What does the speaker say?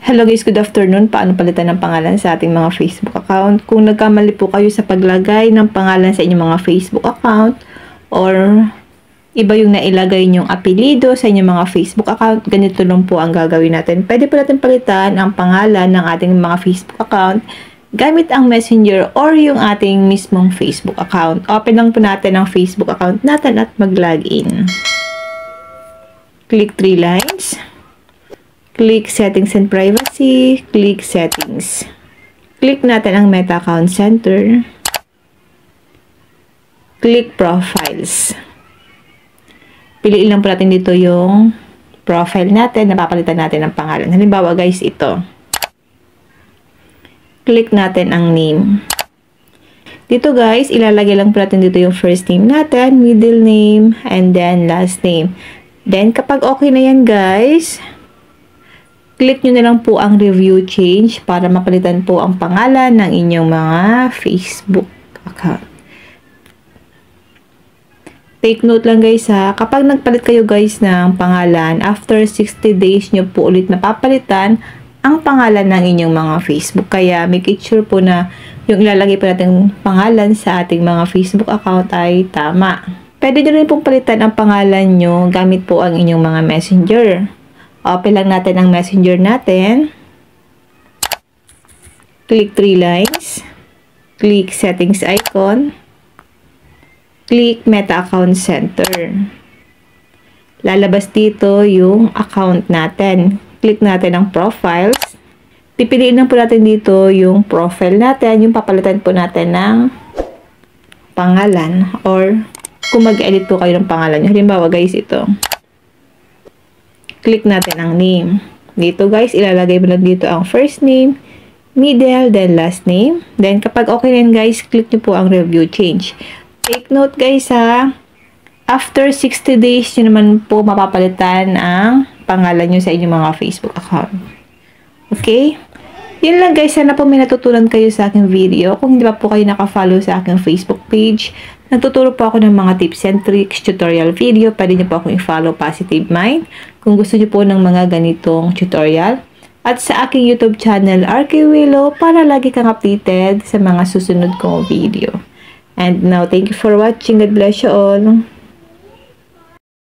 Hello guys, good afternoon. Paano palitan ng pangalan sa ating mga Facebook account? Kung nagkamali po kayo sa paglagay ng pangalan sa inyong mga Facebook account or iba yung nailagay nyong apelido sa inyong mga Facebook account, ganito lang po ang gagawin natin. Pwede po natin palitan ang pangalan ng ating mga Facebook account gamit ang Messenger or yung ating mismong Facebook account. Open lang po natin ang Facebook account natin at mag-login. Click 3 lines. Click Settings and Privacy. Click Settings. Click natin ang Meta Account Center. Click Profiles. Piliin lang po natin dito yung profile natin. Napapalitan natin ang pangalan. Halimbawa guys, ito. Click natin ang name. Dito guys, ilalagay lang po natin dito yung first name natin, middle name, and then last name. Then kapag okay na yan guys, click nyo na lang po ang review change para mapalitan po ang pangalan ng inyong mga Facebook account. Take note lang guys ha, kapag nagpalit kayo guys ng pangalan, after 60 days nyo po ulit napapalitan ang pangalan ng inyong mga Facebook. Kaya make sure po na yung ilalagay po natin pangalan sa ating mga Facebook account ay tama. Pwede nyo rin pong palitan ang pangalan nyo gamit po ang inyong mga messenger. Open lang natin ang Messenger natin. Click 3 lines. Click Settings icon. Click Meta Account Center. Lalabas dito yung account natin. Click natin ang Profiles. Pipiliin lang po natin dito yung profile natin, yung papalitan po natin ng pangalan or kung mag-edit po kayo ng pangalan nyo. Halimbawa guys, ito. Click natin ang name. Dito guys, ilalagay mo lang dito ang first name, middle, then last name. Then kapag okay na guys, click nyo po ang review change. Take note guys ha, after 60 days nyo naman po mapapalitan ang pangalan nyo sa inyong mga Facebook account. Okay? Yun lang guys, sana po may natutunan kayo sa aking video. Kung hindi pa po kayo nakafollow sa aking Facebook page, nagtuturo po ako ng mga tips and tricks, tutorial video. Pwede nyo po akong i-follow Positive Mind kung gusto nyo po ng mga ganitong tutorial. At sa aking YouTube channel, RK Willow, para lagi kang updated sa mga susunod kong video. And now, thank you for watching. God bless you all.